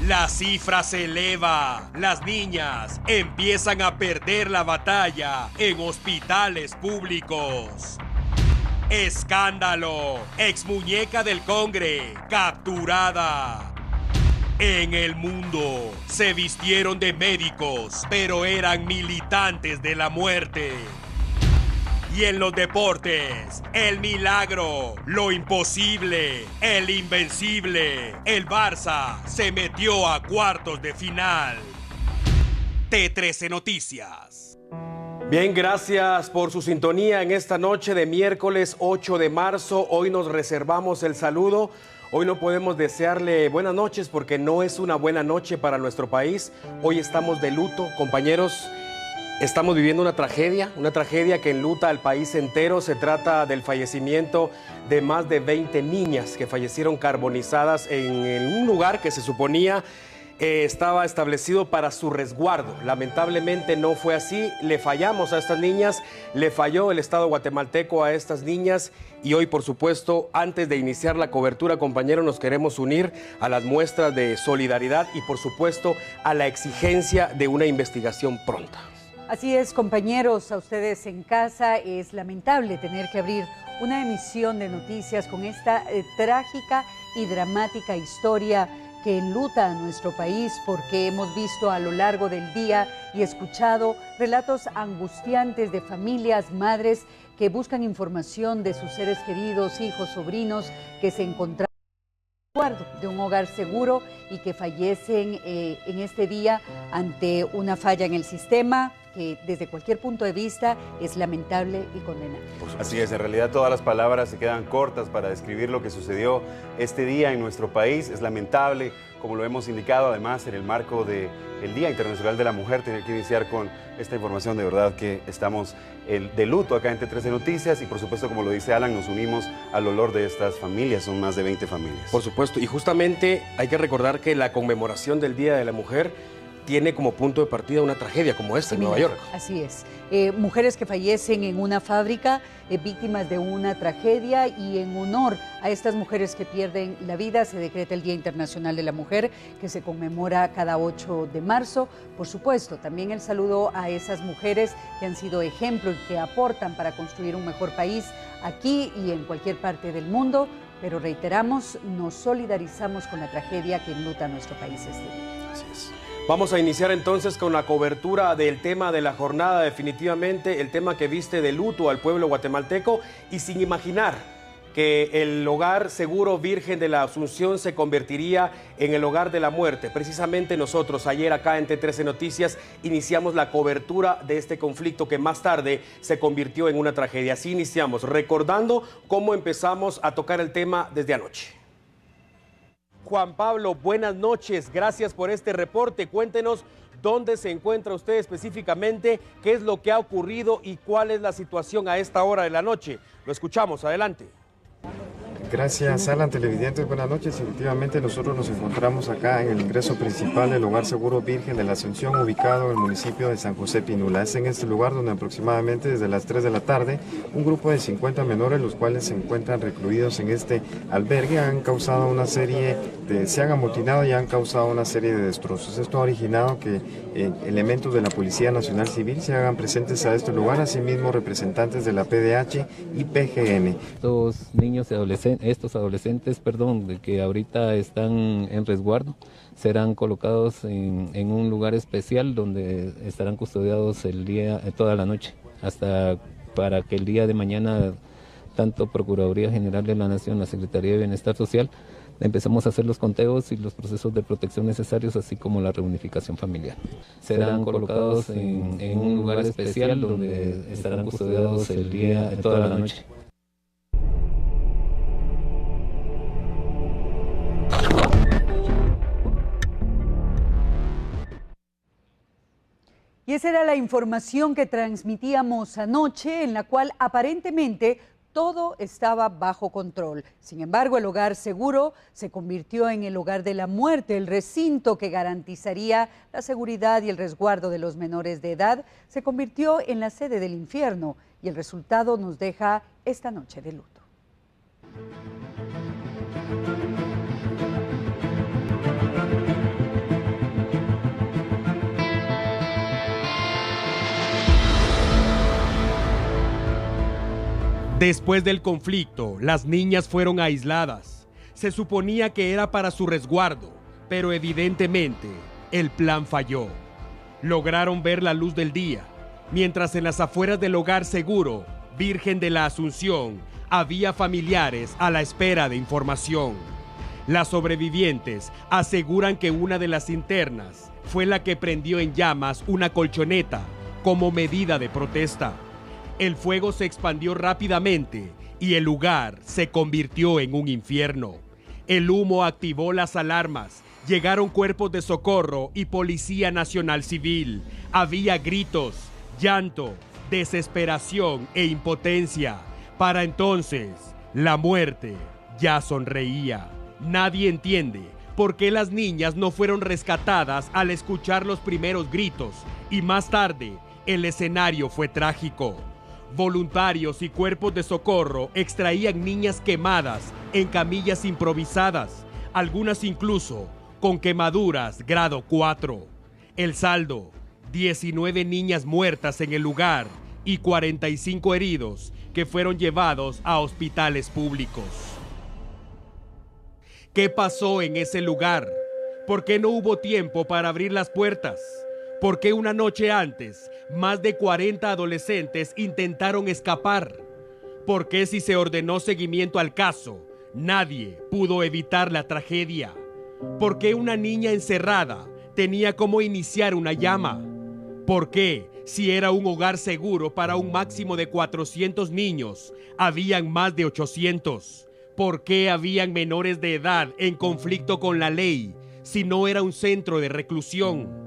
La cifra se eleva. Las niñas empiezan a perder la batalla en hospitales públicos. Escándalo. Exmuñeca del Congre capturada. En el mundo se vistieron de médicos, pero eran militantes de la muerte. Y en los deportes, el milagro, lo imposible, el invencible. El Barça se metió a cuartos de final. T13 Noticias. Bien, gracias por su sintonía en esta noche de miércoles 8 de marzo. Hoy nos reservamos el saludo. Hoy no podemos desearle buenas noches porque no es una buena noche para nuestro país. Hoy estamos de luto, compañeros. Estamos viviendo una tragedia que enluta al país entero. Se trata del fallecimiento de más de 20 niñas que fallecieron carbonizadas en un lugar que se suponía estaba establecido para su resguardo. Lamentablemente no fue así. Le fallamos a estas niñas, le falló el Estado guatemalteco a estas niñas y hoy, por supuesto, antes de iniciar la cobertura, compañeros, nos queremos unir a las muestras de solidaridad y, por supuesto, a la exigencia de una investigación pronta. Así es, compañeros, a ustedes en casa. Es lamentable tener que abrir una emisión de noticias con esta trágica y dramática historia que enluta a nuestro país, porque hemos visto a lo largo del día y escuchado relatos angustiantes de familias, madres que buscan información de sus seres queridos, hijos, sobrinos que se encontraban de un hogar seguro y que fallecen en este día ante una falla en el sistema que desde cualquier punto de vista es lamentable y condenable. Así es, en realidad todas las palabras se quedan cortas para describir lo que sucedió este día en nuestro país. Es lamentable, como lo hemos indicado, además en el marco del Día Internacional de la Mujer, tener que iniciar con esta información. De verdad que estamos de luto acá en T13 Noticias y, por supuesto, como lo dice Alan, nos unimos al dolor de estas familias. Son más de 20 familias. Por supuesto, y justamente hay que recordar que la conmemoración del Día de la Mujer tiene como punto de partida una tragedia como esta en Nueva York. Así es. Mujeres que fallecen en una fábrica, víctimas de una tragedia, y en honor a estas mujeres que pierden la vida se decreta el Día Internacional de la Mujer, que se conmemora cada 8 de marzo. Por supuesto, también el saludo a esas mujeres que han sido ejemplo y que aportan para construir un mejor país aquí y en cualquier parte del mundo, pero reiteramos, nos solidarizamos con la tragedia que enluta a nuestro país este día. Así es. Vamos a iniciar entonces con la cobertura del tema de la jornada, definitivamente el tema que viste de luto al pueblo guatemalteco, y sin imaginar que el hogar seguro Virgen de la Asunción se convertiría en el hogar de la muerte. Precisamente nosotros ayer acá en T13 Noticias iniciamos la cobertura de este conflicto que más tarde se convirtió en una tragedia. Así iniciamos, recordando cómo empezamos a tocar el tema desde anoche. Juan Pablo, buenas noches, gracias por este reporte. Cuéntenos dónde se encuentra usted específicamente, qué es lo que ha ocurrido y cuál es la situación a esta hora de la noche. Lo escuchamos, adelante. Gracias, Alan, televidentes, buenas noches. Efectivamente, nosotros nos encontramos acá en el ingreso principal del Hogar Seguro Virgen de la Asunción, ubicado en el municipio de San José Pinula. Es en este lugar donde aproximadamente desde las 3 de la tarde, un grupo de 50 menores, los cuales se encuentran recluidos en este albergue, han causado una serie se han amotinado y han causado una serie de destrozos. Esto ha originado que elementos de la Policía Nacional Civil se hagan presentes a este lugar, asimismo representantes de la PDH y PGN. Estos adolescentes, de que ahorita están en resguardo, serán colocados en un lugar especial donde estarán custodiados toda la noche, hasta para que el día de mañana tanto Procuraduría General de la Nación, la Secretaría de Bienestar Social, empezamos a hacer los conteos y los procesos de protección necesarios, así como la reunificación familiar. Serán colocados en un lugar especial donde estarán custodiados toda la noche. Y esa era la información que transmitíamos anoche, en la cual aparentemente todo estaba bajo control. Sin embargo, el hogar seguro se convirtió en el hogar de la muerte. El recinto que garantizaría la seguridad y el resguardo de los menores de edad se convirtió en la sede del infierno, y el resultado nos deja esta noche de luto. Después del conflicto, las niñas fueron aisladas. Se suponía que era para su resguardo, pero evidentemente el plan falló. Lograron ver la luz del día, mientras en las afueras del Hogar Seguro Virgen de la Asunción había familiares a la espera de información. Las sobrevivientes aseguran que una de las internas fue la que prendió en llamas una colchoneta como medida de protesta. El fuego se expandió rápidamente y el lugar se convirtió en un infierno. El humo activó las alarmas, llegaron cuerpos de socorro y Policía Nacional Civil. Había gritos, llanto, desesperación e impotencia. Para entonces, la muerte ya sonreía. Nadie entiende por qué las niñas no fueron rescatadas al escuchar los primeros gritos y más tarde el escenario fue trágico. Voluntarios y cuerpos de socorro extraían niñas quemadas en camillas improvisadas, algunas incluso con quemaduras grado 4. El saldo, 19 niñas muertas en el lugar y 45 heridos que fueron llevados a hospitales públicos. ¿Qué pasó en ese lugar? ¿Por qué no hubo tiempo para abrir las puertas? ¿Por qué una noche antes, más de 40 adolescentes intentaron escapar? ¿Por qué si se ordenó seguimiento al caso, nadie pudo evitar la tragedia? ¿Por qué una niña encerrada tenía cómo iniciar una llama? ¿Por qué, si era un hogar seguro para un máximo de 400 niños, habían más de 800? ¿Por qué habían menores de edad en conflicto con la ley, si no era un centro de reclusión?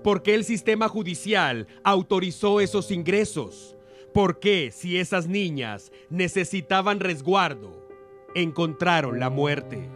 ¿Por qué el sistema judicial autorizó esos ingresos? ¿Por qué, si esas niñas necesitaban resguardo, encontraron la muerte?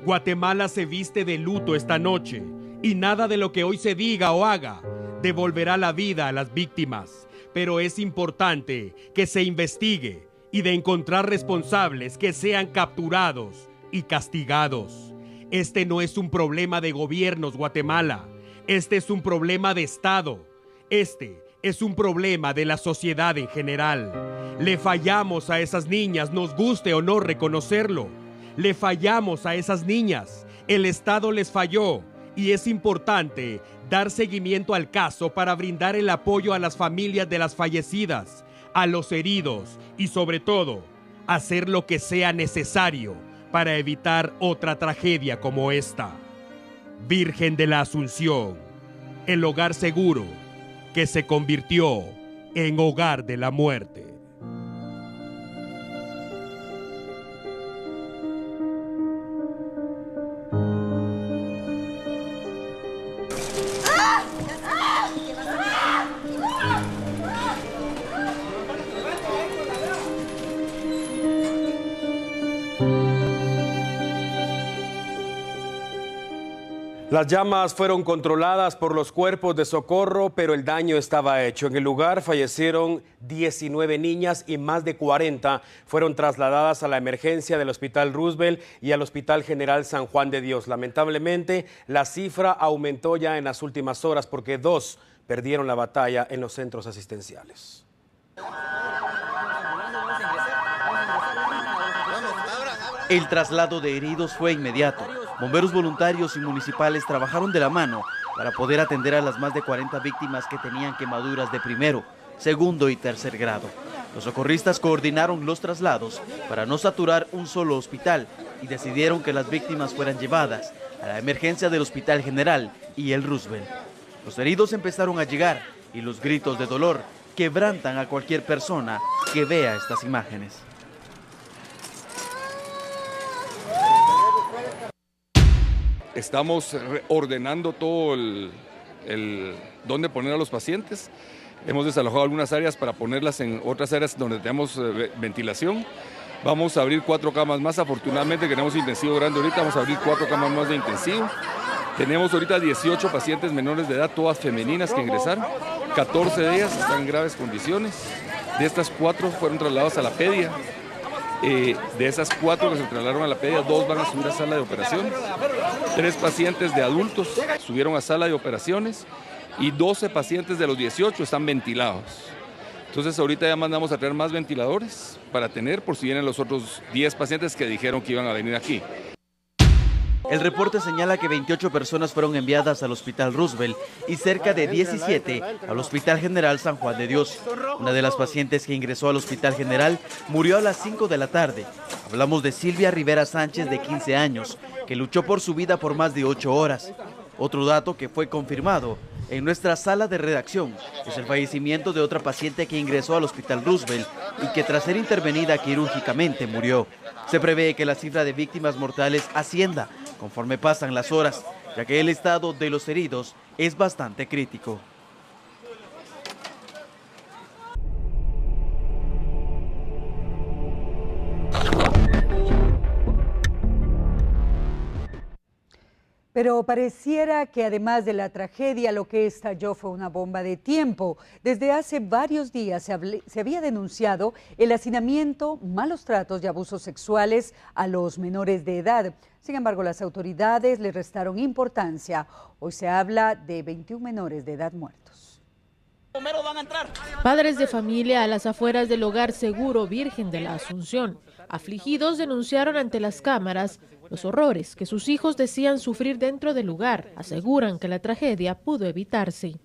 Guatemala se viste de luto esta noche y nada de lo que hoy se diga o haga devolverá la vida a las víctimas. Pero es importante que se investigue y de encontrar responsables que sean capturados y castigados. Este no es un problema de gobiernos, Guatemala. Este es un problema de Estado. Este es un problema de la sociedad en general. Le fallamos a esas niñas, nos guste o no reconocerlo. Le fallamos a esas niñas. El Estado les falló y es importante dar seguimiento al caso para brindar el apoyo a las familias de las fallecidas, a los heridos y sobre todo, hacer lo que sea necesario para evitar otra tragedia como esta. Virgen de la Asunción, el hogar seguro que se convirtió en hogar de la muerte. Las llamas fueron controladas por los cuerpos de socorro, pero el daño estaba hecho. En el lugar fallecieron 19 niñas y más de 40 fueron trasladadas a la emergencia del Hospital Roosevelt y al Hospital General San Juan de Dios. Lamentablemente, la cifra aumentó ya en las últimas horas porque 2 perdieron la batalla en los centros asistenciales. El traslado de heridos fue inmediato. Bomberos voluntarios y municipales trabajaron de la mano para poder atender a las más de 40 víctimas que tenían quemaduras de primero, segundo y tercer grado. Los socorristas coordinaron los traslados para no saturar un solo hospital y decidieron que las víctimas fueran llevadas a la emergencia del Hospital General y el Roosevelt. Los heridos empezaron a llegar y los gritos de dolor quebrantan a cualquier persona que vea estas imágenes. Estamos ordenando todo dónde poner a los pacientes. Hemos desalojado algunas áreas para ponerlas en otras áreas donde tenemos ventilación. Vamos a abrir 4 camas más. Afortunadamente tenemos intensivo grande ahorita. Vamos a abrir 4 camas más de intensivo. Tenemos ahorita 18 pacientes menores de edad, todas femeninas que ingresaron. 14 de ellas están en graves condiciones. De estas 4 fueron trasladadas a la pedia. De esas 4 que se trasladaron a la pedia, 2 van a subir a sala de operaciones. 3 pacientes de adultos subieron a sala de operaciones y 12 pacientes de los 18 están ventilados. Entonces ahorita ya mandamos a traer más ventiladores para tener por si vienen los otros 10 pacientes que dijeron que iban a venir aquí. El reporte señala que 28 personas fueron enviadas al Hospital Roosevelt y cerca de 17 al Hospital General San Juan de Dios. Una de las pacientes que ingresó al Hospital General murió a las 5 de la tarde. Hablamos de Silvia Rivera Sánchez, de 15 años, que luchó por su vida por más de 8 horas. Otro dato que fue confirmado en nuestra sala de redacción es el fallecimiento de otra paciente que ingresó al Hospital Roosevelt y que tras ser intervenida quirúrgicamente murió. Se prevé que la cifra de víctimas mortales ascienda conforme pasan las horas, ya que el estado de los heridos es bastante crítico. Pero pareciera que además de la tragedia, lo que estalló fue una bomba de tiempo. Desde hace varios días se había denunciado el hacinamiento, malos tratos y abusos sexuales a los menores de edad. Sin embargo, las autoridades le restaron importancia. Hoy se habla de 21 menores de edad muertos. Padres de familia a las afueras del Hogar Seguro Virgen de la Asunción, afligidos, denunciaron ante las cámaras los horrores que sus hijos decían sufrir dentro del lugar. Aseguran que la tragedia pudo evitarse.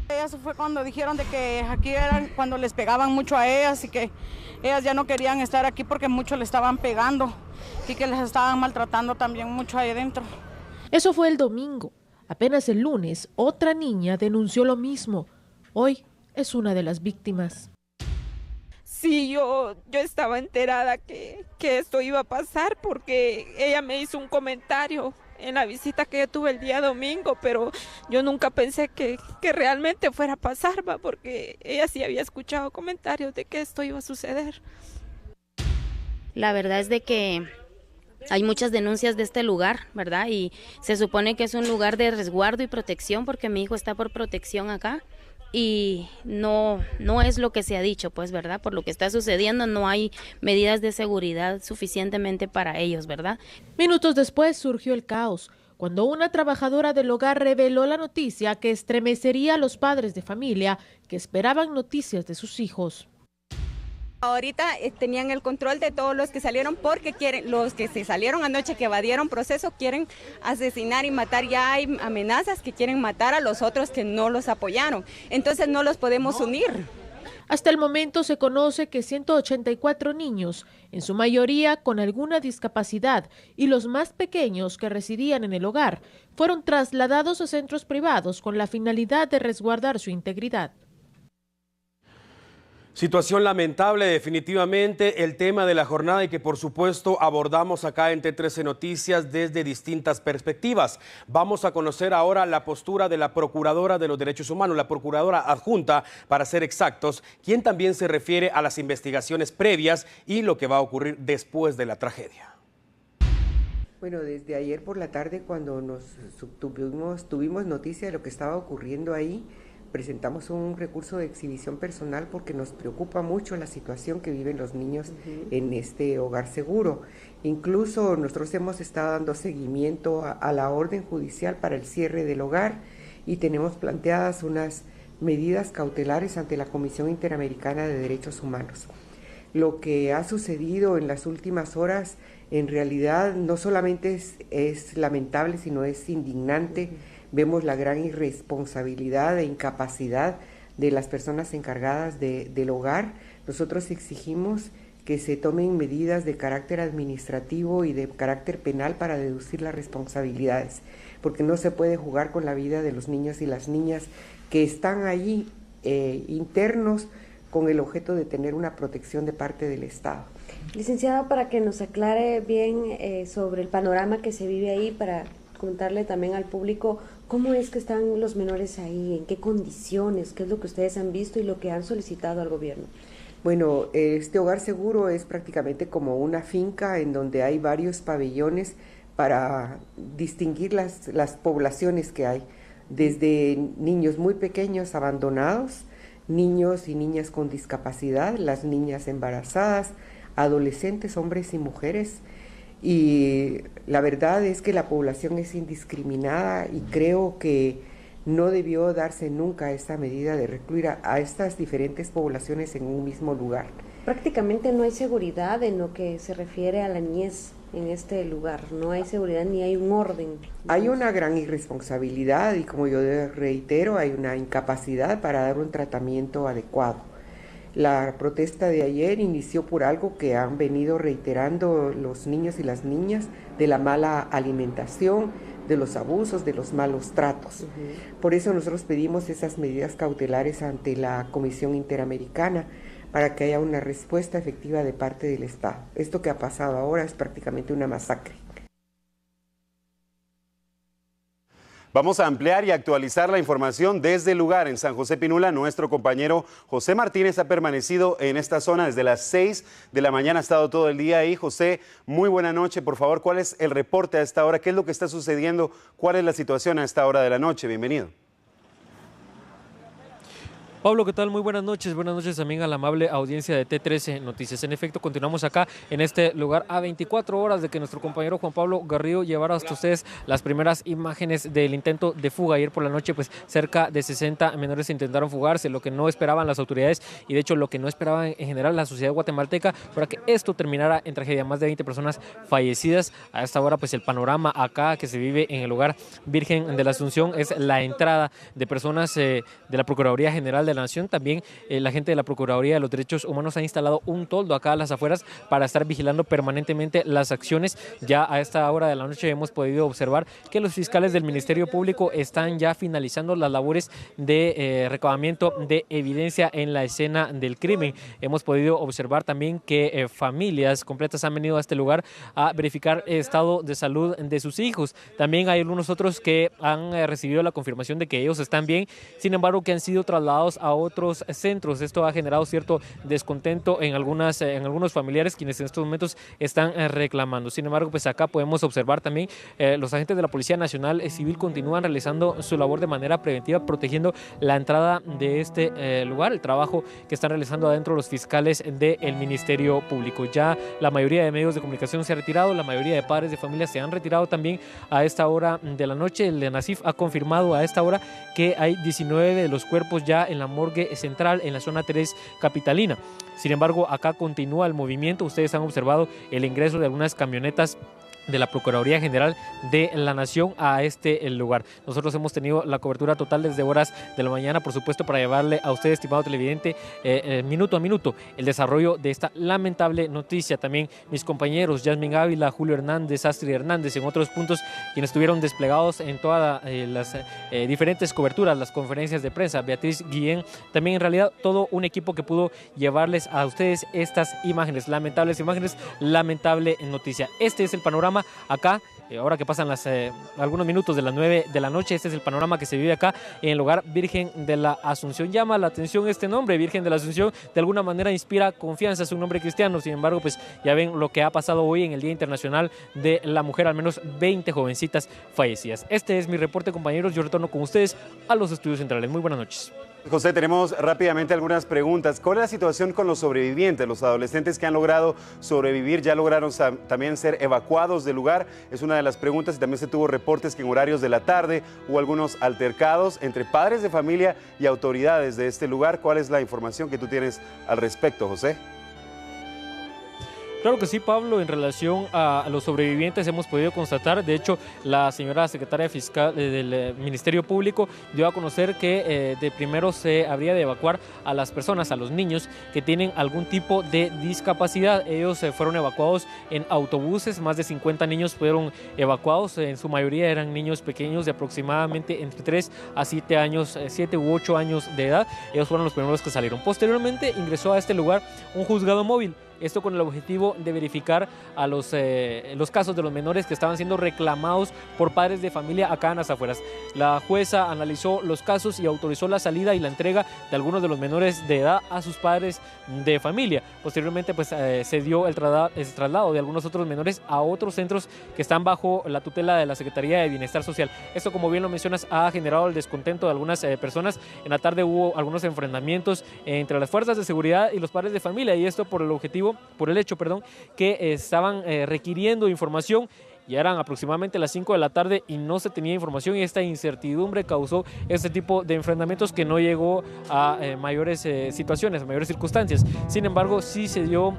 Eso fue cuando dijeron de que aquí eran cuando les pegaban mucho a ellas y que ellas ya no querían estar aquí porque mucho le estaban pegando y que les estaban maltratando también mucho ahí adentro. Eso fue el domingo. Apenas el lunes, otra niña denunció lo mismo. Hoy es una de las víctimas. Sí, yo estaba enterada que esto iba a pasar porque ella me hizo un comentario en la visita que yo tuve el día domingo, pero yo nunca pensé que realmente fuera a pasar, ¿va? Porque ella sí había escuchado comentarios de que esto iba a suceder. La verdad es de que hay muchas denuncias de este lugar, ¿verdad? Y se supone que es un lugar de resguardo y protección porque mi hijo está por protección acá. Y no es lo que se ha dicho, pues, ¿verdad? Por lo que está sucediendo, no hay medidas de seguridad suficientemente para ellos, ¿verdad? Minutos después surgió el caos, cuando una trabajadora del hogar reveló la noticia que estremecería a los padres de familia que esperaban noticias de sus hijos. Ahorita tenían el control de todos los que salieron porque los que se salieron anoche, que evadieron proceso, quieren asesinar y matar. Ya hay amenazas que quieren matar a los otros que no los apoyaron. Entonces no los podemos unir. Hasta el momento se conoce que 184 niños, en su mayoría con alguna discapacidad, y los más pequeños que residían en el hogar, fueron trasladados a centros privados con la finalidad de resguardar su integridad. Situación lamentable, definitivamente, el tema de la jornada y que por supuesto abordamos acá en T13 Noticias desde distintas perspectivas. Vamos a conocer ahora la postura de la Procuradora de los Derechos Humanos, la Procuradora Adjunta, para ser exactos, quien también se refiere a las investigaciones previas y lo que va a ocurrir después de la tragedia. Bueno, desde ayer por la tarde, cuando tuvimos noticia de lo que estaba ocurriendo ahí, presentamos un recurso de exhibición personal porque nos preocupa mucho la situación que viven los niños en este hogar seguro. Incluso nosotros hemos estado dando seguimiento a la orden judicial para el cierre del hogar y tenemos planteadas unas medidas cautelares ante la Comisión Interamericana de Derechos Humanos. Lo que ha sucedido en las últimas horas en realidad no solamente es lamentable, sino es indignante. Vemos la gran irresponsabilidad e incapacidad de las personas encargadas del hogar. Nosotros exigimos que se tomen medidas de carácter administrativo y de carácter penal para deducir las responsabilidades, porque no se puede jugar con la vida de los niños y las niñas que están allí internos con el objeto de tener una protección de parte del Estado. Licenciada, para que nos aclare bien sobre el panorama que se vive ahí, para contarle también al público cómo es que están los menores ahí, en qué condiciones, qué es lo que ustedes han visto y lo que han solicitado al gobierno. Bueno, este hogar seguro es prácticamente como una finca en donde hay varios pabellones para distinguir las poblaciones que hay, desde niños muy pequeños abandonados, niños y niñas con discapacidad, las niñas embarazadas, adolescentes, hombres y mujeres. Y la verdad es que la población es indiscriminada y creo que No debió darse nunca esta medida de recluir a estas diferentes poblaciones en un mismo lugar. Prácticamente no hay seguridad en lo que se refiere a la niñez en este lugar, no hay seguridad ni hay un orden. Hay una gran irresponsabilidad y, como yo reitero, hay una incapacidad para dar un tratamiento adecuado. La protesta de ayer inició por algo que han venido reiterando los niños y las niñas, de la mala alimentación, de los abusos, de los malos tratos. Por eso nosotros pedimos esas medidas cautelares ante la Comisión Interamericana, para que haya una respuesta efectiva de parte del Estado. Esto que ha pasado ahora es prácticamente una masacre. Vamos a ampliar y actualizar la información desde el lugar en San José Pinula. Nuestro compañero José Martínez ha permanecido en esta zona desde las 6 de la mañana, ha estado todo el día ahí. José, muy buena noche. Por favor, ¿cuál es el reporte a esta hora? ¿Qué es lo que está sucediendo? ¿Cuál es la situación a esta hora de la noche? Bienvenido. Pablo, ¿qué tal? Muy buenas noches también a la amable audiencia de T13 Noticias. En efecto, continuamos acá en este lugar a 24 horas de que nuestro compañero Juan Pablo Garrido llevara hasta ustedes las primeras imágenes del intento de fuga. Ayer por la noche, pues cerca de 60 menores intentaron fugarse, lo que no esperaban las autoridades y de hecho lo que no esperaban en general la sociedad guatemalteca para que esto terminara en tragedia. Más de 20 personas fallecidas. A esta hora, pues el panorama acá que se vive en el lugar Virgen de la Asunción es la entrada de personas de la Procuraduría General de la Nación. También la gente de la Procuraduría de los Derechos Humanos ha instalado un toldo acá a las afueras para estar vigilando permanentemente las acciones. Ya a esta hora de la noche hemos podido observar que los fiscales del Ministerio Público están ya finalizando las labores de recabamiento de evidencia en la escena del crimen. Hemos podido observar también que familias completas han venido a este lugar a verificar el estado de salud de sus hijos. También hay algunos otros que han recibido la confirmación de que ellos están bien, sin embargo que han sido trasladados a otros centros. Esto ha generado cierto descontento en algunos familiares quienes en estos momentos están reclamando. Sin embargo, pues acá podemos observar también los agentes de la Policía Nacional Civil continúan realizando su labor de manera preventiva, protegiendo la entrada de este lugar, el trabajo que están realizando adentro los fiscales del Ministerio Público. Ya la mayoría de medios de comunicación se ha retirado, la mayoría de padres de familia se han retirado también a esta hora de la noche. El ENACIF ha confirmado a esta hora que hay 19 de los cuerpos ya en la morgue central en la zona 3 capitalina. Sin embargo, acá continúa el movimiento. Ustedes han observado el ingreso de algunas camionetas de la Procuraduría General de la Nación a este lugar. Nosotros hemos tenido la cobertura total desde horas de la mañana, por supuesto, para llevarle a usted, estimado televidente, minuto a minuto el desarrollo de esta lamentable noticia. También mis compañeros Yasmin Ávila, Julio Hernández, Astrid Hernández, en otros puntos, quienes estuvieron desplegados en todas las diferentes coberturas, las conferencias de prensa, Beatriz Guillén, también en realidad todo un equipo que pudo llevarles a ustedes estas imágenes, lamentables imágenes, lamentable noticia. Este es el panorama acá, ahora que pasan algunos minutos de las 9 de la noche. Este es el panorama que se vive acá en el lugar Virgen de la Asunción. Llama la atención este nombre, Virgen de la Asunción, de alguna manera inspira confianza, es un nombre cristiano. Sin embargo, pues ya ven lo que ha pasado hoy en el Día Internacional de la Mujer, al menos 20 jovencitas fallecidas. Este es mi reporte, compañeros. Yo retorno con ustedes a los estudios centrales. Muy buenas noches. José, tenemos rápidamente algunas preguntas. ¿Cuál es la situación con los sobrevivientes, los adolescentes que han logrado sobrevivir? ¿Ya lograron también ser evacuados del lugar? Es una de las preguntas, y también se tuvo reportes que en horarios de la tarde hubo algunos altercados entre padres de familia y autoridades de este lugar. ¿Cuál es la información que tú tienes al respecto, José? Claro que sí, Pablo, en relación a los sobrevivientes hemos podido constatar, de hecho, la señora secretaria fiscal del Ministerio Público dio a conocer que de primero se habría de evacuar a las personas, a los niños que tienen algún tipo de discapacidad. Ellos fueron evacuados en autobuses, más de 50 niños fueron evacuados, en su mayoría eran niños pequeños de aproximadamente entre 3 a 7 años, 7 u 8 años de edad. Ellos fueron los primeros que salieron. Posteriormente ingresó a este lugar un juzgado móvil. Esto con el objetivo de verificar a los casos de los menores que estaban siendo reclamados por padres de familia acá en las afueras. La jueza analizó los casos y autorizó la salida y la entrega de algunos de los menores de edad a sus padres de familia. Posteriormente, pues se dio el traslado de algunos otros menores a otros centros que están bajo la tutela de la Secretaría de Bienestar Social. Esto, como bien lo mencionas, ha generado el descontento de algunas personas. En la tarde hubo algunos enfrentamientos entre las fuerzas de seguridad y los padres de familia, y esto por el hecho que estaban requiriendo información Ya eran aproximadamente las 5 de la tarde y no se tenía información, y esta incertidumbre causó este tipo de enfrentamientos que no llegó a mayores situaciones, a mayores circunstancias. Sin embargo, sí se dio,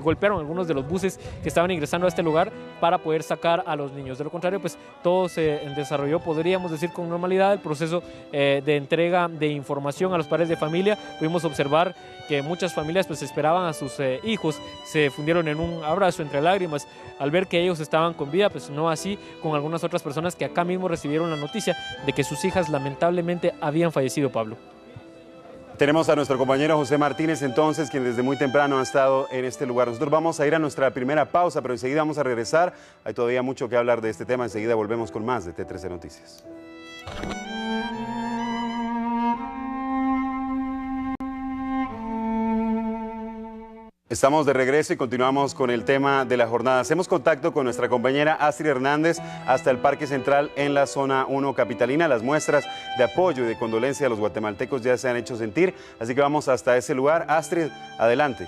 golpearon algunos de los buses que estaban ingresando a este lugar para poder sacar a los niños. De lo contrario, pues todo se desarrolló, podríamos decir, con normalidad. El proceso de entrega de información a los padres de familia, pudimos observar que muchas familias pues esperaban a sus hijos, se fundieron en un abrazo entre lágrimas al ver que ellos estaban con vida, pues no así con algunas otras personas que acá mismo recibieron la noticia de que sus hijas lamentablemente habían fallecido, Pablo. Tenemos a nuestro compañero José Martínez entonces, quien desde muy temprano ha estado en este lugar. Nosotros vamos a ir a nuestra primera pausa, pero enseguida vamos a regresar. Hay todavía mucho que hablar de este tema, enseguida volvemos con más de T13 Noticias. Estamos de regreso y continuamos con el tema de la jornada. Hacemos contacto con nuestra compañera Astrid Hernández hasta el Parque Central en la zona 1 capitalina. Las muestras de apoyo y de condolencia a los guatemaltecos ya se han hecho sentir, así que vamos hasta ese lugar. Astrid, adelante.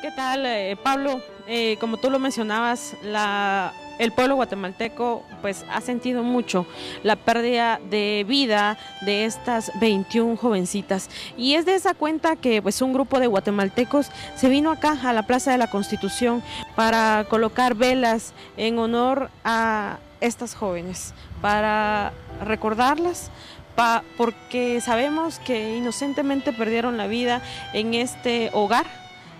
¿Qué tal, Pablo? Como tú lo mencionabas, el pueblo guatemalteco pues ha sentido mucho la pérdida de vida de estas 21 jovencitas, y es de esa cuenta que pues un grupo de guatemaltecos se vino acá a la Plaza de la Constitución para colocar velas en honor a estas jóvenes, para recordarlas, porque sabemos que inocentemente perdieron la vida en este hogar.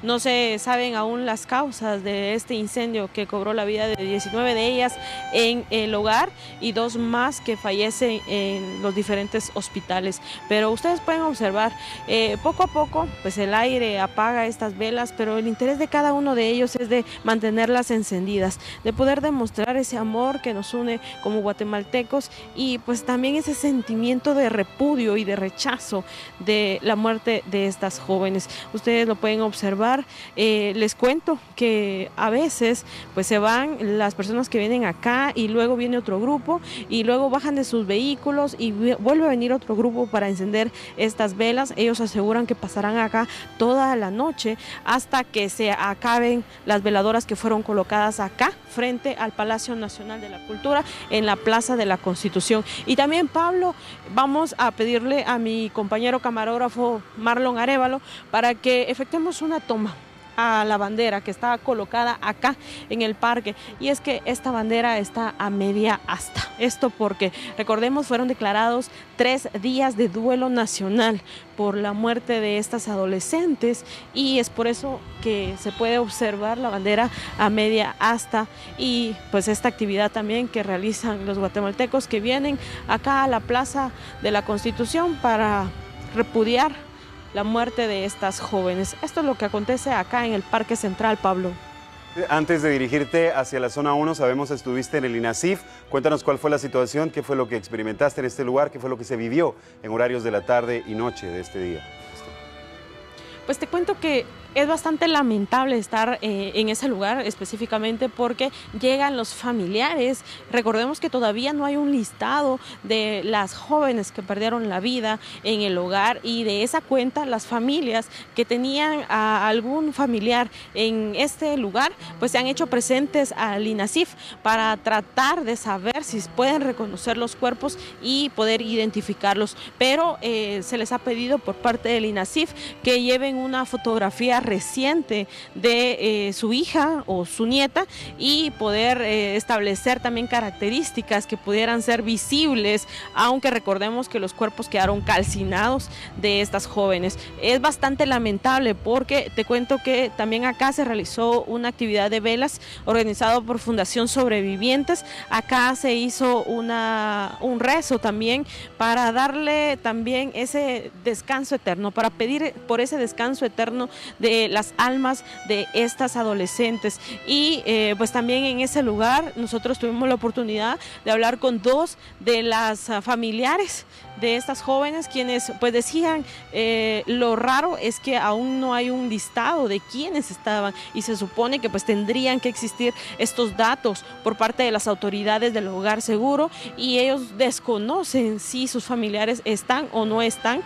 No se saben aún las causas de este incendio que cobró la vida de 19 de ellas en el hogar y 2 más que fallecen en los diferentes hospitales. Pero ustedes pueden observar, poco a poco pues el aire apaga estas velas, pero el interés de cada uno de ellos es de mantenerlas encendidas, de poder demostrar ese amor que nos une como guatemaltecos, y pues también ese sentimiento de repudio y de rechazo de la muerte de estas jóvenes. Ustedes lo pueden observar. Les cuento que a veces pues se van las personas que vienen acá y luego viene otro grupo y luego bajan de sus vehículos y vuelve a venir otro grupo para encender estas velas. Ellos aseguran que pasarán acá toda la noche hasta que se acaben las veladoras que fueron colocadas acá frente al Palacio Nacional de la Cultura en la Plaza de la Constitución. Y también, Pablo, vamos a pedirle a mi compañero camarógrafo Marlon Arévalo para que efectuemos una toma a la bandera que está colocada acá en el parque, y es que esta bandera está a media asta. Esto porque, recordemos, fueron declarados 3 días de duelo nacional por la muerte de estas adolescentes, y es por eso que se puede observar la bandera a media asta, y pues esta actividad también que realizan los guatemaltecos que vienen acá a la Plaza de la Constitución para repudiar la muerte de estas jóvenes. Esto es lo que acontece acá en el Parque Central, Pablo. Antes de dirigirte hacia la zona 1, sabemos que estuviste en el INASIF. Cuéntanos cuál fue la situación, qué fue lo que experimentaste en este lugar, qué fue lo que se vivió en horarios de la tarde y noche de este día. Pues te cuento que es bastante lamentable estar en ese lugar específicamente porque llegan los familiares. Recordemos que todavía no hay un listado de las jóvenes que perdieron la vida en el hogar, y de esa cuenta las familias que tenían a algún familiar en este lugar pues se han hecho presentes al INASIF para tratar de saber si pueden reconocer los cuerpos y poder identificarlos, pero se les ha pedido por parte del INASIF que lleven una fotografía reciente de su hija o su nieta y poder establecer también características que pudieran ser visibles, aunque recordemos que los cuerpos quedaron calcinados de estas jóvenes. Es bastante lamentable porque te cuento que también acá se realizó una actividad de velas organizado por Fundación Sobrevivientes. Acá se hizo un rezo también para darle también ese descanso eterno, para pedir por ese descanso eterno de las almas de estas adolescentes. Y pues también en ese lugar nosotros tuvimos la oportunidad de hablar con 2 de las familiares de estas jóvenes, quienes pues decían lo raro es que aún no hay un listado de quiénes estaban, y se supone que pues tendrían que existir estos datos por parte de las autoridades del hogar seguro, y ellos desconocen si sus familiares están o no están.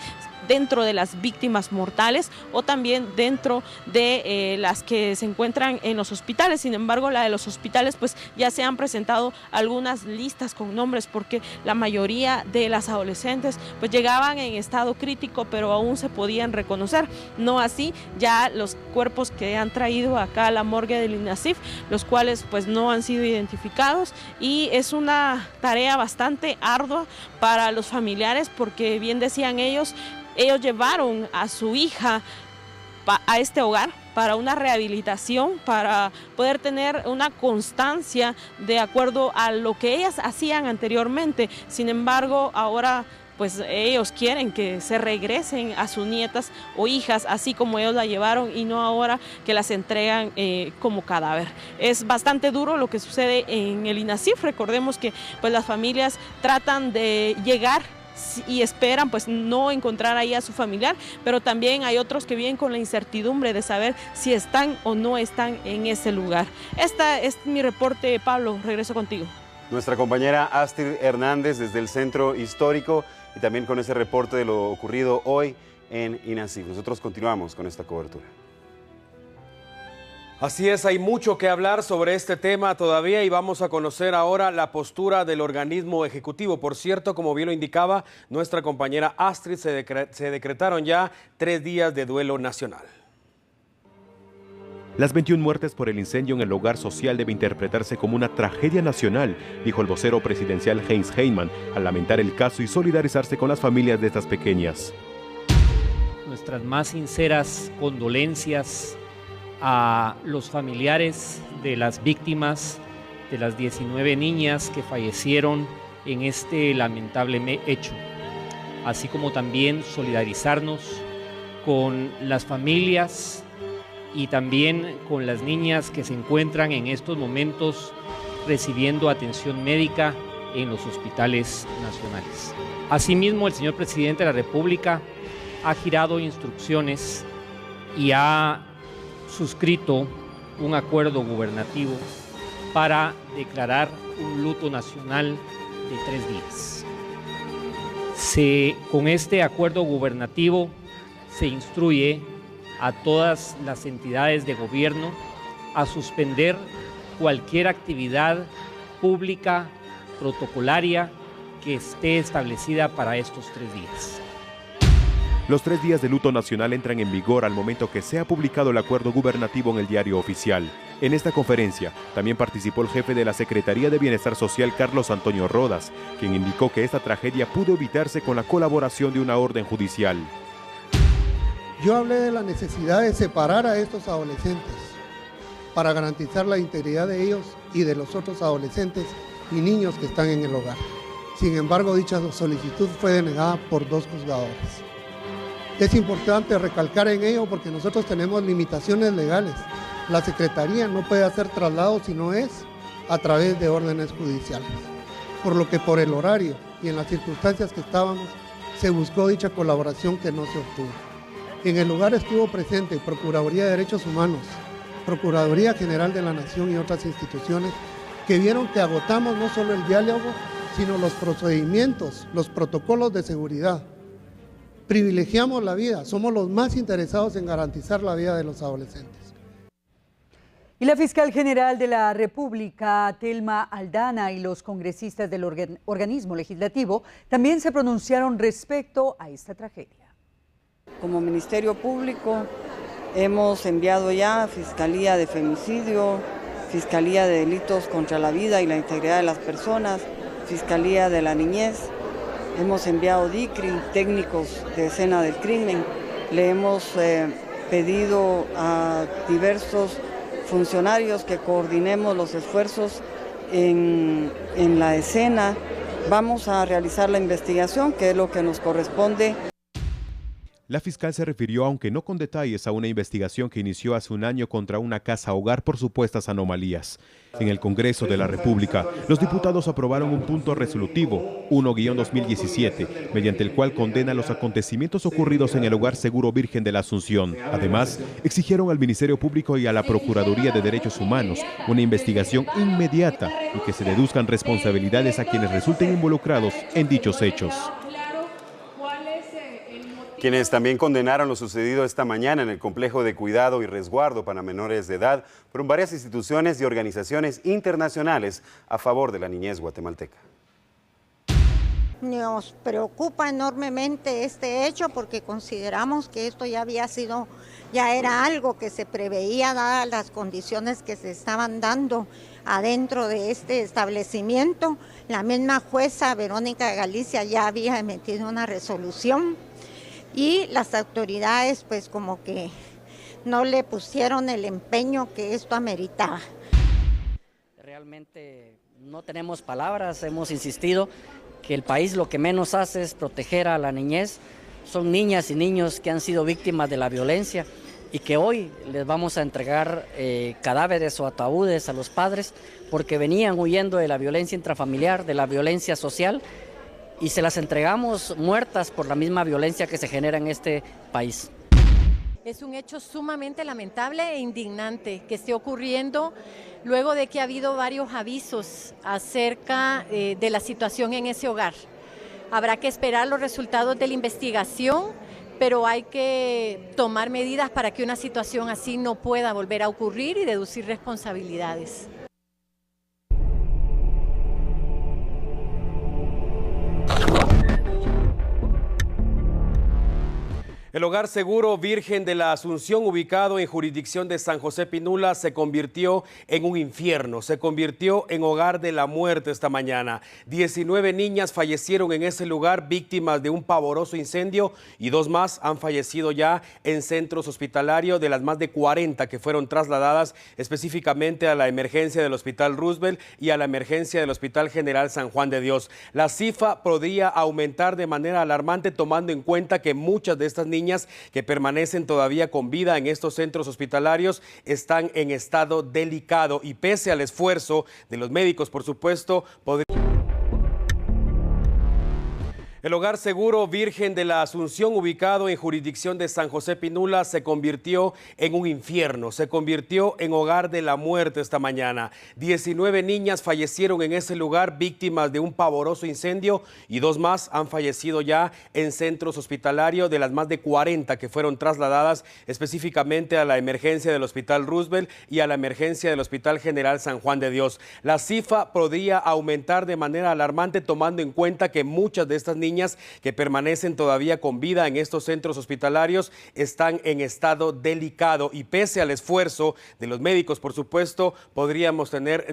dentro de las víctimas mortales o también dentro de las que se encuentran en los hospitales. Sin embargo, la de los hospitales pues ya se han presentado algunas listas con nombres porque la mayoría de las adolescentes pues llegaban en estado crítico, pero aún se podían reconocer. No así ya los cuerpos que han traído acá a la morgue del INASIF, los cuales pues no han sido identificados, y es una tarea bastante ardua para los familiares porque bien decían ellos llevaron a su hija a este hogar para una rehabilitación, para poder tener una constancia de acuerdo a lo que ellas hacían anteriormente. Sin embargo, ahora pues ellos quieren que se regresen a sus nietas o hijas, así como ellos la llevaron, y no ahora que las entregan como cadáver. Es bastante duro lo que sucede en el INASIF. Recordemos que pues las familias tratan de llegar y esperan pues no encontrar ahí a su familiar, pero también hay otros que vienen con la incertidumbre de saber si están o no están en ese lugar. Este es mi reporte, Pablo, regreso contigo. Nuestra compañera Astrid Hernández desde el Centro Histórico, y también con ese reporte de lo ocurrido hoy en INASIF. Nosotros continuamos con esta cobertura. Así es, hay mucho que hablar sobre este tema todavía y vamos a conocer ahora la postura del organismo ejecutivo. Por cierto, como bien lo indicaba nuestra compañera Astrid, se decretaron ya 3 días de duelo nacional. Las 21 muertes por el incendio en el hogar social debe interpretarse como una tragedia nacional, dijo el vocero presidencial Heinz Heimann, al lamentar el caso y solidarizarse con las familias de estas pequeñas. Nuestras más sinceras condolencias a los familiares de las víctimas, de las 19 niñas que fallecieron en este lamentable hecho, así como también solidarizarnos con las familias y también con las niñas que se encuentran en estos momentos recibiendo atención médica en los hospitales nacionales. Asimismo, el señor presidente de la República ha girado instrucciones y ha suscrito un acuerdo gubernativo para declarar un luto nacional de 3 días. Con este acuerdo gubernativo se instruye a todas las entidades de gobierno a suspender cualquier actividad pública protocolaria que esté establecida para estos 3 días. Los 3 días de luto nacional entran en vigor al momento que sea publicado el acuerdo gubernativo en el Diario Oficial. En esta conferencia también participó el jefe de la Secretaría de Bienestar Social, Carlos Antonio Rodas, quien indicó que esta tragedia pudo evitarse con la colaboración de una orden judicial. Yo hablé de la necesidad de separar a estos adolescentes para garantizar la integridad de ellos y de los otros adolescentes y niños que están en el hogar. Sin embargo, dicha solicitud fue denegada por 2 juzgadores. Es importante recalcar en ello porque nosotros tenemos limitaciones legales. La Secretaría no puede hacer traslados si no es a través de órdenes judiciales. Por lo que por el horario y en las circunstancias que estábamos, se buscó dicha colaboración que no se obtuvo. En el lugar estuvo presente Procuraduría de Derechos Humanos, Procuraduría General de la Nación y otras instituciones que vieron que agotamos no solo el diálogo, sino los procedimientos, los protocolos de seguridad. Privilegiamos la vida, somos los más interesados en garantizar la vida de los adolescentes. Y la fiscal general de la República, Telma Aldana, y los congresistas del organismo legislativo también se pronunciaron respecto a esta tragedia. Como Ministerio Público hemos enviado ya a Fiscalía de Femicidio, Fiscalía de Delitos contra la Vida y la Integridad de las Personas, Fiscalía de la Niñez, hemos enviado DICRI, técnicos de escena del crimen, le hemos pedido a diversos funcionarios que coordinemos los esfuerzos en la escena. Vamos a realizar la investigación, que es lo que nos corresponde. La fiscal se refirió, aunque no con detalles, a una investigación que inició hace un año contra una casa hogar por supuestas anomalías. En el Congreso de la República, los diputados aprobaron un punto resolutivo, 1-2017, mediante el cual condena los acontecimientos ocurridos en el Hogar Seguro Virgen de la Asunción. Además, exigieron al Ministerio Público y a la Procuraduría de Derechos Humanos una investigación inmediata y que se deduzcan responsabilidades a quienes resulten involucrados en dichos hechos. Quienes también condenaron lo sucedido esta mañana en el complejo de cuidado y resguardo para menores de edad fueron varias instituciones y organizaciones internacionales a favor de la niñez guatemalteca. Nos preocupa enormemente este hecho porque consideramos que esto ya era algo que se preveía dadas las condiciones que se estaban dando adentro de este establecimiento. La misma jueza Verónica de Galicia ya había emitido una resolución y las autoridades pues como que no le pusieron el empeño que esto ameritaba. Realmente no tenemos palabras, hemos insistido que el país lo que menos hace es proteger a la niñez. Son niñas y niños que han sido víctimas de la violencia y que hoy les vamos a entregar cadáveres o ataúdes a los padres porque venían huyendo de la violencia intrafamiliar, de la violencia social, y se las entregamos muertas por la misma violencia que se genera en este país. Es un hecho sumamente lamentable e indignante que esté ocurriendo luego de que ha habido varios avisos acerca de la situación en ese hogar. Habrá que esperar los resultados de la investigación, pero hay que tomar medidas para que una situación así no pueda volver a ocurrir y deducir responsabilidades. El Hogar Seguro Virgen de la Asunción, ubicado en jurisdicción de San José Pinula, se convirtió en un infierno, se convirtió en hogar de la muerte esta mañana. 19 niñas fallecieron en ese lugar víctimas de un pavoroso incendio y 2 más han fallecido ya en centros hospitalarios de las más de 40 que fueron trasladadas específicamente a la emergencia del Hospital Roosevelt y a la emergencia del Hospital General San Juan de Dios. La cifra podría aumentar de manera alarmante tomando en cuenta que muchas de estas niñas que permanecen todavía con vida en estos centros hospitalarios están en estado delicado y pese al esfuerzo de los médicos, por supuesto, El Hogar Seguro Virgen de la Asunción, ubicado en jurisdicción de San José Pinula, se convirtió en un infierno, se convirtió en hogar de la muerte esta mañana. 19 niñas fallecieron en ese lugar víctimas de un pavoroso incendio y 2 más han fallecido ya en centros hospitalarios de las más de 40 que fueron trasladadas específicamente a la emergencia del Hospital Roosevelt y a la emergencia del Hospital General San Juan de Dios. La cifra podría aumentar de manera alarmante tomando en cuenta que muchas de estas niñas que permanecen todavía con vida en estos centros hospitalarios están en estado delicado y pese al esfuerzo de los médicos, por supuesto, podríamos tener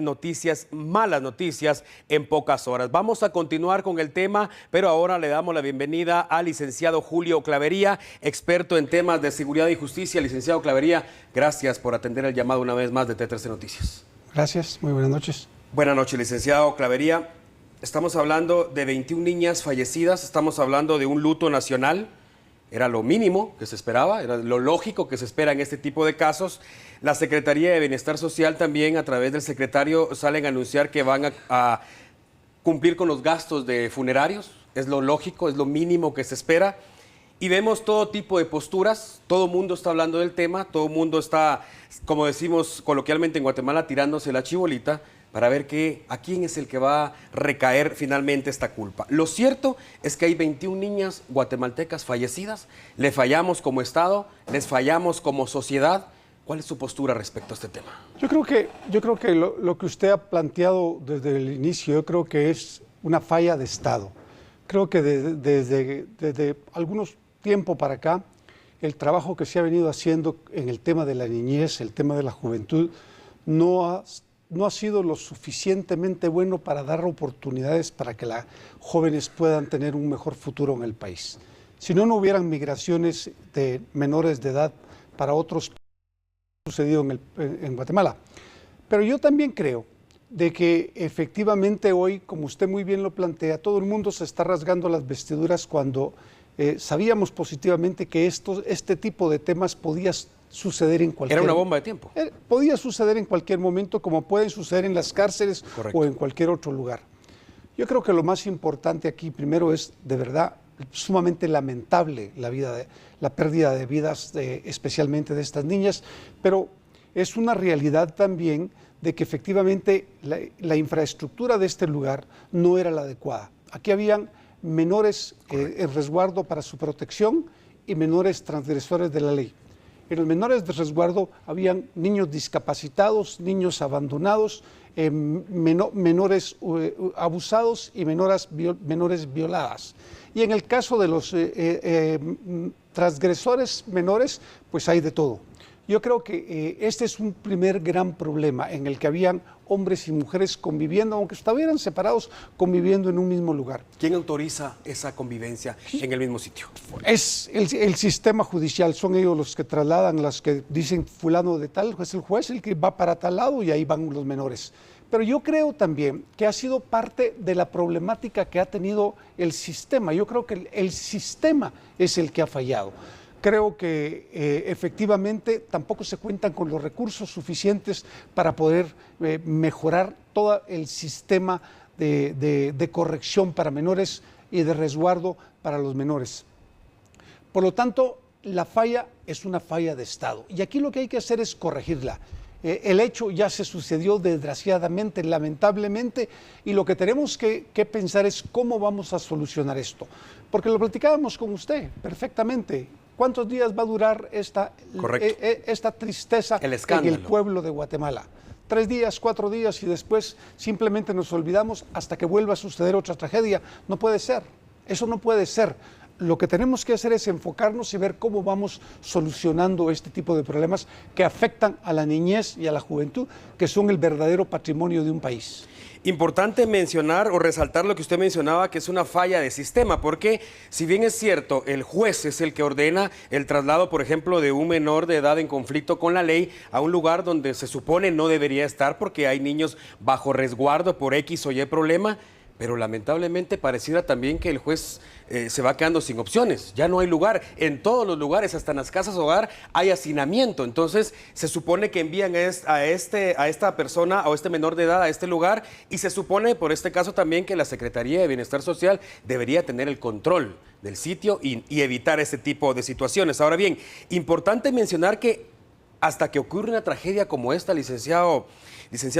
malas noticias en pocas horas. Vamos a continuar con el tema, pero ahora le damos la bienvenida al licenciado Julio Clavería, experto en temas de seguridad y justicia. Licenciado Clavería, gracias por atender el llamado una vez más de T13 Noticias. Gracias, muy buenas noches. Buenas noches, licenciado Clavería. Estamos hablando de 21 niñas fallecidas, estamos hablando de un luto nacional, era lo mínimo que se esperaba, era lo lógico que se espera en este tipo de casos. La Secretaría de Bienestar Social también, a través del secretario, salen a anunciar que van a cumplir con los gastos de funerarios, es lo lógico, es lo mínimo que se espera. Y vemos todo tipo de posturas, todo el mundo está hablando del tema, todo el mundo está, como decimos coloquialmente en Guatemala, tirándose la chibolita, para ver a quién es el que va a recaer finalmente esta culpa. Lo cierto es que hay 21 niñas guatemaltecas fallecidas, le fallamos como Estado, les fallamos como sociedad. ¿Cuál es su postura respecto a este tema? Yo creo que lo que usted ha planteado desde el inicio, yo creo que es una falla de Estado. Creo que desde algunos tiempo para acá, el trabajo que se ha venido haciendo en el tema de la niñez, el tema de la juventud, no ha sido lo suficientemente bueno para dar oportunidades para que las jóvenes puedan tener un mejor futuro en el país. Si no, no hubieran migraciones de menores de edad para otros sucedido en Guatemala. Pero yo también creo de que efectivamente hoy, como usted muy bien lo plantea, todo el mundo se está rasgando las vestiduras cuando sabíamos positivamente que este tipo de temas podía suceder en cualquier... Era una bomba de tiempo. Podía suceder en cualquier momento, como pueden suceder en las cárceles. Correcto. O en cualquier otro lugar. Yo creo que lo más importante aquí, primero, es de verdad sumamente lamentable la pérdida de vidas, especialmente de estas niñas, pero es una realidad también de que efectivamente la infraestructura de este lugar no era la adecuada. Aquí habían menores en resguardo para su protección y menores transgresores de la ley. En los menores de resguardo habían niños discapacitados, niños abandonados, menores abusados y menores violadas. Y en el caso de los transgresores menores, pues hay de todo. Yo creo que este es un primer gran problema en el que habían hombres y mujeres conviviendo, aunque estuvieran separados, conviviendo en un mismo lugar. ¿Quién autoriza esa convivencia en el mismo sitio? Es el sistema judicial, son ellos los que trasladan, las que dicen fulano de tal, es el juez el que va para tal lado y ahí van los menores. Pero yo creo también que ha sido parte de la problemática que ha tenido el sistema. Yo creo que el sistema es el que ha fallado. Creo que efectivamente tampoco se cuentan con los recursos suficientes para poder mejorar todo el sistema de corrección para menores y de resguardo para los menores. Por lo tanto, la falla es una falla de Estado. Y aquí lo que hay que hacer es corregirla. El hecho ya se sucedió desgraciadamente, lamentablemente, y lo que tenemos que pensar es cómo vamos a solucionar esto. Porque lo platicábamos con usted perfectamente. ¿Cuántos días va a durar esta tristeza en el pueblo de Guatemala? 3 días, 4 días y después simplemente nos olvidamos hasta que vuelva a suceder otra tragedia. No puede ser, eso no puede ser. Lo que tenemos que hacer es enfocarnos y ver cómo vamos solucionando este tipo de problemas que afectan a la niñez y a la juventud, que son el verdadero patrimonio de un país. Importante mencionar o resaltar lo que usted mencionaba, que es una falla de sistema, porque si bien es cierto, el juez es el que ordena el traslado, por ejemplo, de un menor de edad en conflicto con la ley a un lugar donde se supone no debería estar porque hay niños bajo resguardo por X o Y problema, pero lamentablemente pareciera también que el juez se va quedando sin opciones. Ya no hay lugar. En todos los lugares, hasta en las casas hogar, hay hacinamiento. Entonces, se supone que envían a esta persona o este menor de edad a este lugar y se supone, por este caso también, que la Secretaría de Bienestar Social debería tener el control del sitio y evitar ese tipo de situaciones. Ahora bien, importante mencionar que hasta que ocurre una tragedia como esta, licenciado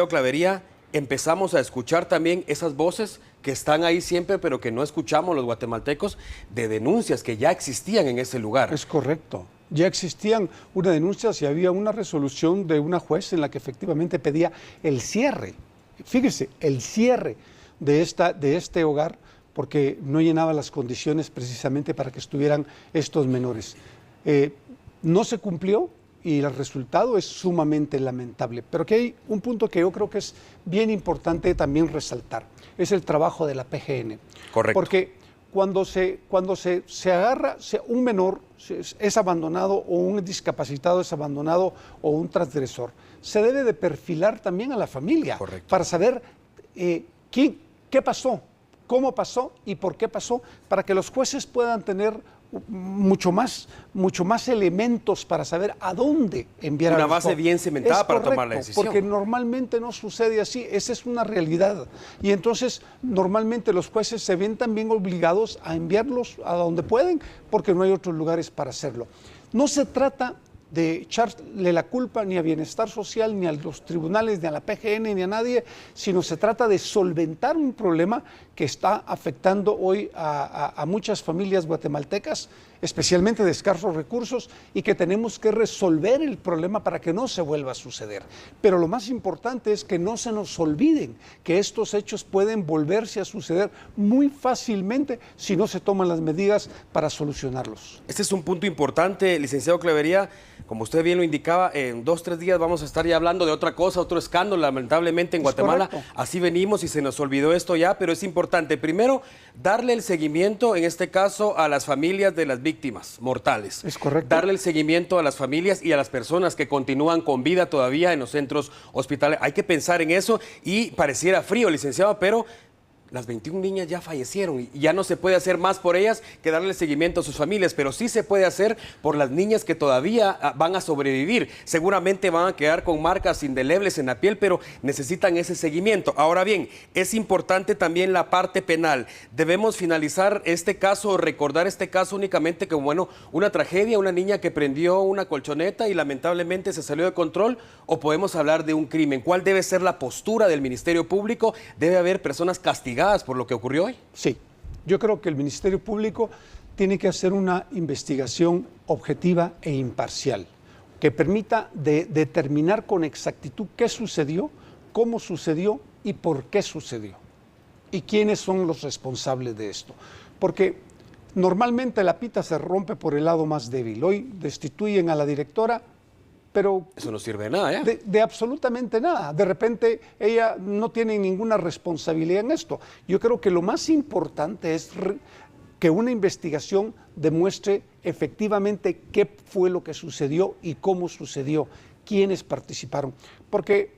Clavería, empezamos a escuchar también esas voces que están ahí siempre, pero que no escuchamos los guatemaltecos, de denuncias que ya existían en ese lugar. Es correcto. Ya existían unas denuncias y había una resolución de una juez en la que efectivamente pedía el cierre. Fíjese, el cierre de este hogar, porque no llenaba las condiciones precisamente para que estuvieran estos menores. No se cumplió. Y el resultado es sumamente lamentable. Pero aquí hay un punto que yo creo que es bien importante también resaltar. Es el trabajo de la PGN. Correcto. Porque cuando se agarra, un menor es abandonado o un discapacitado es abandonado o un transgresor, se debe de perfilar también a la familia. Correcto. Para saber qué pasó, cómo pasó y por qué pasó, para que los jueces puedan tener mucho más elementos para saber a dónde enviar a los base bien cimentada para tomar la decisión. Porque normalmente no sucede así, esa es una realidad. Y entonces normalmente los jueces se ven también obligados a enviarlos a donde pueden, porque no hay otros lugares para hacerlo. No se trata de echarle la culpa ni a Bienestar Social, ni a los tribunales, ni a la PGN, ni a nadie, sino se trata de solventar un problema que está afectando hoy a muchas familias guatemaltecas, especialmente de escasos recursos, y que tenemos que resolver el problema para que no se vuelva a suceder. Pero lo más importante es que no se nos olviden que estos hechos pueden volverse a suceder muy fácilmente si no se toman las medidas para solucionarlos. Este es un punto importante, licenciado Clavería. Como usted bien lo indicaba, en 2 o 3 días vamos a estar ya hablando de otra cosa, otro escándalo, lamentablemente en Guatemala. Correcto. Así venimos y se nos olvidó esto ya, pero es importante, primero, darle el seguimiento, en este caso, a las familias de las víctimas mortales. Es correcto. Darle el seguimiento a las familias y a las personas que continúan con vida todavía en los centros hospitalarios. Hay que pensar en eso y pareciera frío, licenciado, pero las 21 niñas ya fallecieron y ya no se puede hacer más por ellas que darle seguimiento a sus familias, pero sí se puede hacer por las niñas que todavía van a sobrevivir. Seguramente van a quedar con marcas indelebles en la piel, pero necesitan ese seguimiento. Ahora bien, es importante también la parte penal. Debemos finalizar este caso, recordar este caso únicamente como, bueno, una tragedia, una niña que prendió una colchoneta y lamentablemente se salió de control, o podemos hablar de un crimen. ¿Cuál debe ser la postura del Ministerio Público? ¿Debe haber personas castigadas por lo que ocurrió hoy? Sí, yo creo que el Ministerio Público tiene que hacer una investigación objetiva e imparcial que permita determinar con exactitud qué sucedió, cómo sucedió y por qué sucedió. Y quiénes son los responsables de esto. Porque normalmente la pita se rompe por el lado más débil. Hoy destituyen a la directora, pero... Eso no sirve de nada, ¿eh? De absolutamente nada. De repente ella no tiene ninguna responsabilidad en esto. Yo creo que lo más importante es que una investigación demuestre efectivamente qué fue lo que sucedió y cómo sucedió, quiénes participaron. Porque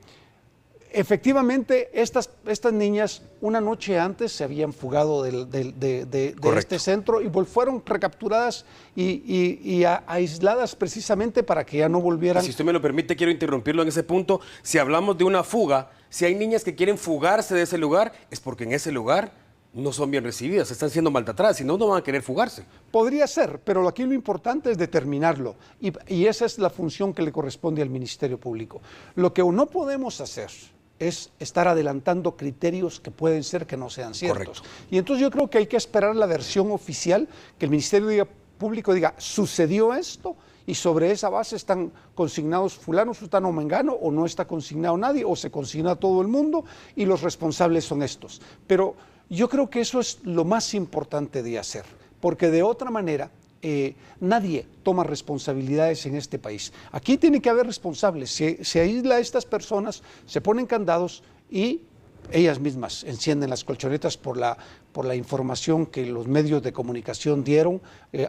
efectivamente estas niñas una noche antes se habían fugado de este centro y fueron recapturadas y aisladas precisamente para que ya no volvieran. Si usted me lo permite, quiero interrumpirlo en ese punto. Si hablamos de una fuga, si hay niñas que quieren fugarse de ese lugar, es porque en ese lugar no son bien recibidas, están siendo maltratadas, si no, no van a querer fugarse. Podría ser, pero aquí lo importante es determinarlo y esa es la función que le corresponde al Ministerio Público. Lo que no podemos hacer es estar adelantando criterios que pueden ser que no sean ciertos. Correcto. Y entonces yo creo que hay que esperar la versión oficial, que el Ministerio Público diga, sucedió esto, y sobre esa base están consignados fulano, sutano o mengano, o no está consignado nadie, o se consigna a todo el mundo, y los responsables son estos. Pero yo creo que eso es lo más importante de hacer, porque de otra manera nadie toma responsabilidades en este país. Aquí tiene que haber responsables. Se aísla a estas personas, se ponen candados y ellas mismas encienden las colchonetas por la información que los medios de comunicación dieron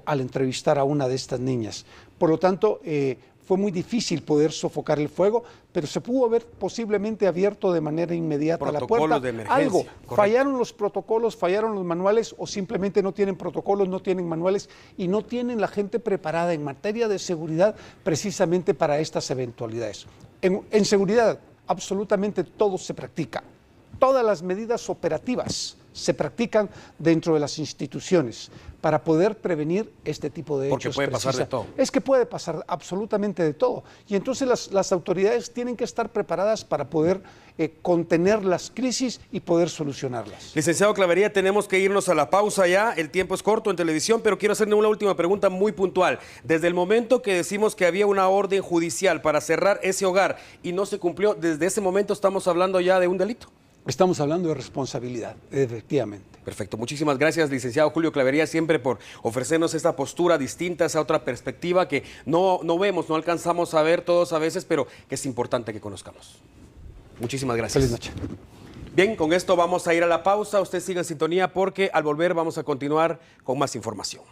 al entrevistar a una de estas niñas. Por lo tanto, fue muy difícil poder sofocar el fuego, pero se pudo haber posiblemente abierto de manera inmediata la puerta. De emergencia. Algo, Correcto. fallaron los protocolos, fallaron los manuales o simplemente no tienen protocolos, no tienen manuales y no tienen la gente preparada en materia de seguridad precisamente para estas eventualidades. En seguridad absolutamente todo se practica. Todas las medidas operativas se practican dentro de las instituciones para poder prevenir este tipo de hechos. Porque puede pasar de todo. Es que puede pasar absolutamente de todo. Y entonces las autoridades tienen que estar preparadas para poder contener las crisis y poder solucionarlas. Licenciado Clavería, tenemos que irnos a la pausa ya. El tiempo es corto en televisión, pero quiero hacerle una última pregunta muy puntual. Desde el momento que decimos que había una orden judicial para cerrar ese hogar y no se cumplió, desde ese momento estamos hablando ya de un delito. Estamos hablando de responsabilidad, efectivamente. Perfecto. Muchísimas gracias, licenciado Julio Clavería, siempre por ofrecernos esta postura distinta, esa otra perspectiva que no vemos, no alcanzamos a ver todos a veces, pero que es importante que conozcamos. Muchísimas gracias. Feliz noche. Bien, con esto vamos a ir a la pausa. Usted siga en sintonía porque al volver vamos a continuar con más información.